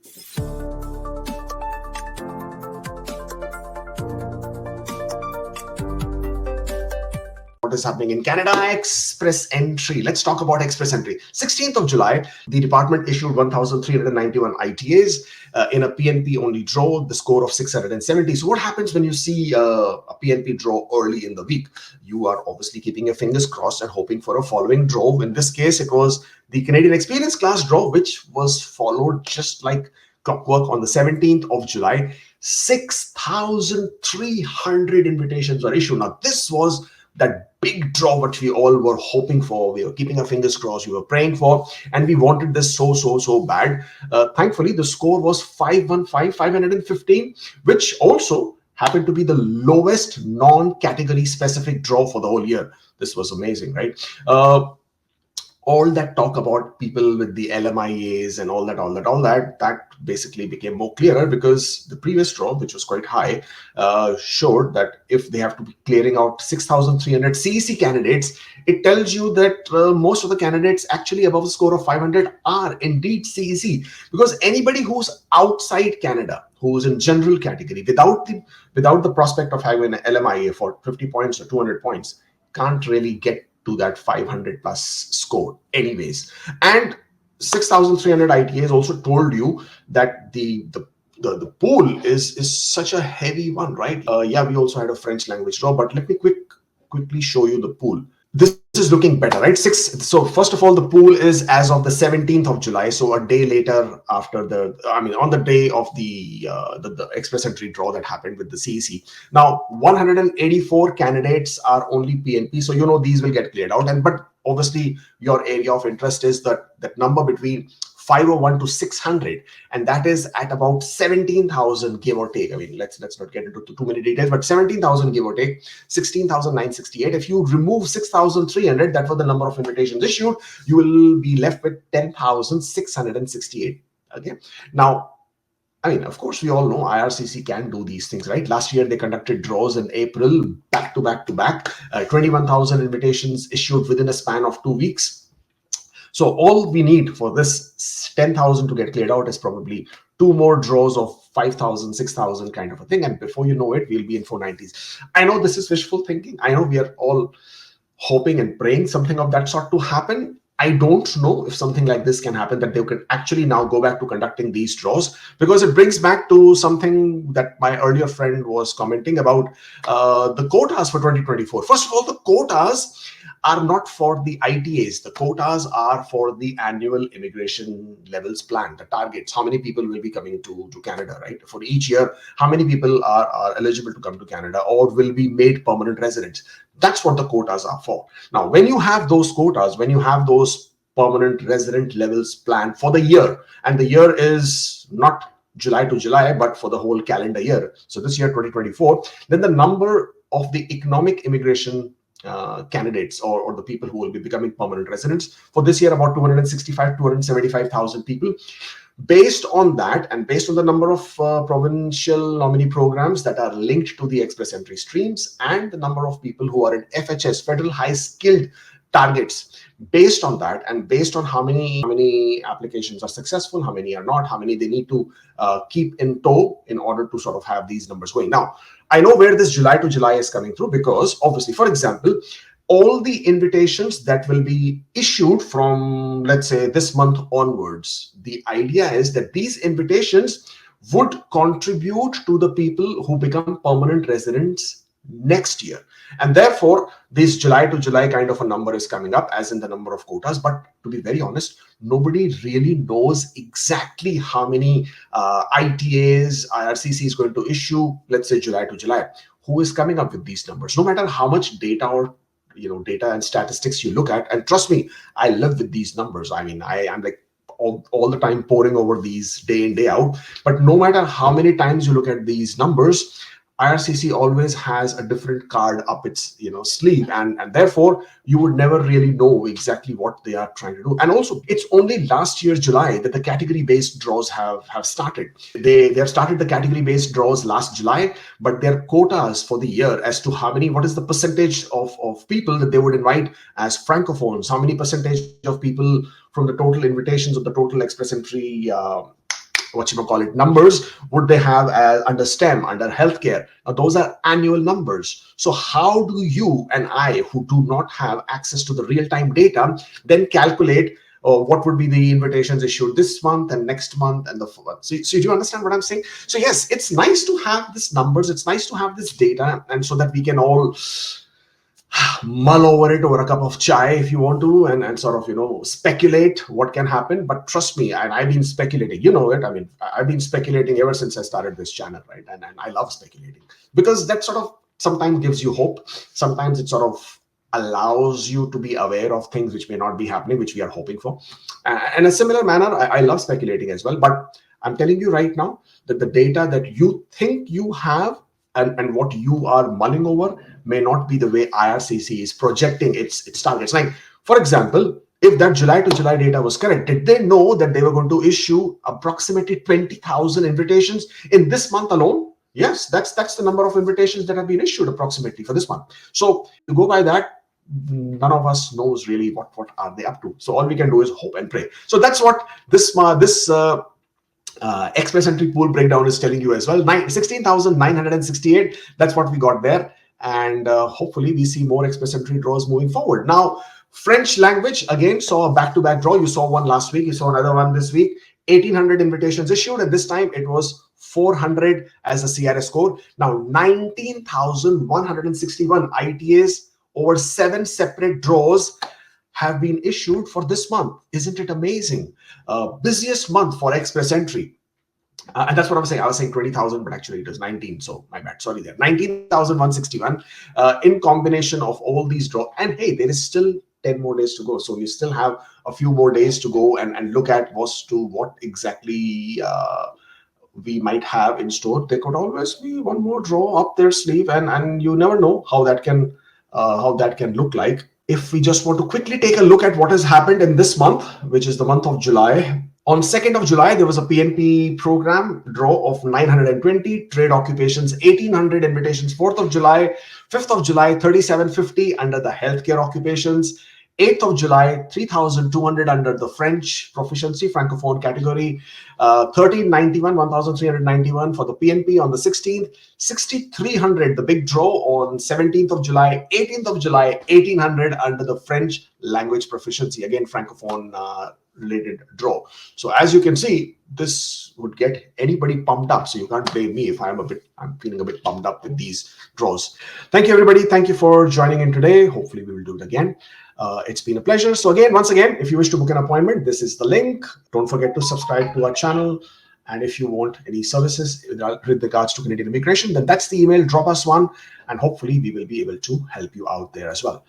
What is happening in Canada? Express entry. Let's talk about express entry. 16th of July, the department issued 1,391 ITAs in a PNP only draw, the score of 670. So what happens when you see a PNP draw early in the week? You are obviously keeping your fingers crossed and hoping for a following draw. In this case, it was the Canadian Experience class draw, which was followed just like clockwork on the 17th of July. 6,300 invitations were issued. Now, this was that big draw what we all were hoping for. We were keeping our fingers crossed, we were praying for, and we wanted this so bad. Thankfully, the score was 515, which also happened to be the lowest non-category specific draw for the whole year. This was amazing, right? All that talk about people with the LMIAs and all that basically became more clearer, because the previous draw, which was quite high, showed that if they have to be clearing out 6,300 CEC candidates, it tells you that most of the candidates actually above a score of 500 are indeed CEC, because anybody who's outside Canada, who's in general category, without the prospect of having an LMIA for 50 points or 200 points, can't really get to that 500 plus score anyways. And 6,300 ITAs also told you that the pool is such a heavy one, right? Yeah, we also had a French language draw, but let me quickly show you the pool. This is looking better, right? So first of all, the pool is as of the 17th of July, so a day later after on the day of the express entry draw that happened with the CEC. Now, 184 candidates are only PNP, so you know these will get cleared out. But obviously, your area of interest is that number between 501 to 600, and that is at about 17,000 give or take. I mean, let's not get into too many details, but 17,000 give or take, 16,968. If you remove 6,300, that was the number of invitations issued, you will be left with 10,668. Okay. Now, I mean, of course, we all know IRCC can do these things, right? Last year, they conducted draws in April, back to back, 21,000 invitations issued within a span of 2 weeks. So all we need for this 10,000 to get cleared out is probably 2 more draws of 5,000, 6,000 kind of a thing. And before you know it, we'll be in 490s. I know this is wishful thinking. I know we are all hoping and praying something of that sort to happen. I don't know if something like this can happen, that they can actually now go back to conducting these draws, because it brings back to something that my earlier friend was commenting about, the quotas for 2024. First of all, the quotas are not for the ITAs. The quotas are for the annual immigration levels plan, the targets, how many people will be coming to Canada, right? For each year, how many people are eligible to come to Canada or will be made permanent residents. That's what the quotas are for. Now, when you have those quotas, when you have those permanent resident levels planned for the year, and the year is not July to July, but for the whole calendar year, so this year 2024, then the number of the economic immigration candidates or the people who will be becoming permanent residents for this year, about 275,000 people. Based on that, and based on the number of provincial nominee programs that are linked to the express entry streams, and the number of people who are in FHS, federal high skilled targets, based on that, and based on how many applications are successful, how many are not, how many they need to keep in tow in order to sort of have these numbers going. Now, I know where this July to July is coming through, because obviously, for example, all the invitations that will be issued from, let's say, this month onwards, the idea is that these invitations would contribute to the people who become permanent residents next year. And therefore, this July to July kind of a number is coming up, as in the number of quotas. But to be very honest, nobody really knows exactly how many ITAs IRCC is going to issue, let's say July to July. Who is coming up with these numbers? No matter how much data or data and statistics you look at, and trust me, I live with these numbers. I mean, I'm like all the time poring over these day in, day out. But no matter how many times you look at these numbers, IRCC always has a different card up its sleeve, and therefore you would never really know exactly what they are trying to do. And also, it's only last year July that the category based draws have started. They have started the category based draws last July, but their quotas for the year as to what is the percentage of people that they would invite as francophones, how many percentage of people from the total invitations of the total express entry numbers would they have as under STEM, under healthcare? Now, those are annual numbers. So how do you and I, who do not have access to the real-time data, then calculate what would be the invitations issued this month and next month and the so do you understand what I'm saying? So yes, it's nice to have these numbers, it's nice to have this data, and so that we can all mull over it over a cup of chai if you want to, and sort of, speculate what can happen. But trust me, and I've been speculating, it. I mean, I've been speculating ever since I started this channel, right? And I love speculating because that sort of sometimes gives you hope. Sometimes it sort of allows you to be aware of things which may not be happening, which we are hoping for. In a similar manner, I love speculating as well. But I'm telling you right now that the data that you think you have and what you are mulling over may not be the way IRCC is projecting its targets. Like, for example, if that July to July data was correct, did they know that they were going to issue approximately 20,000 invitations in this month alone? Yes, that's the number of invitations that have been issued approximately for this month. So to go by that, none of us knows really what are they up to. So all we can do is hope and pray. So that's what this express entry pool breakdown is telling you as well. 16,968, that's what we got there. And hopefully we see more express entry draws moving forward. Now, French language again saw a back-to-back draw. You saw one last week, you saw another one this week. 1,800 invitations issued, and this time it was 400 as a CRS score. Now 19,161 ITAs over 7 separate draws have been issued for this month. Isn't it amazing? Busiest month for express entry. And that's what I was saying. I was saying 20,000, but actually it was 19. So my bad. Sorry there. 19,161 in combination of all these draws. And hey, there is still 10 more days to go. So you still have a few more days to go and look at what exactly we might have in store. There could always be one more draw up their sleeve, and you never know how that can look like. If we just want to quickly take a look at what has happened in this month, which is the month of July. On 2nd of July, there was a PNP program draw of 920, trade occupations 1,800 invitations. 4th of July, 5th of July, 3,750 under the healthcare occupations. 8th of July, 3,200 under the French proficiency, Francophone category. 1,391, 1,391 for the PNP on the 16th. 6,300, the big draw on 17th of July. 18th of July, 1,800 under the French language proficiency, again, Francophone related draw. So as you can see, this would get anybody pumped up. So you can't blame me if I'm feeling a bit pumped up with these draws. Thank you, everybody. Thank you for joining in today. Hopefully we will do it again. It's been a pleasure. So once again, if you wish to book an appointment, this is the link. Don't forget to subscribe to our channel. And if you want any services with regards to Canadian immigration, then that's the email. Drop us one, and hopefully we will be able to help you out there as well.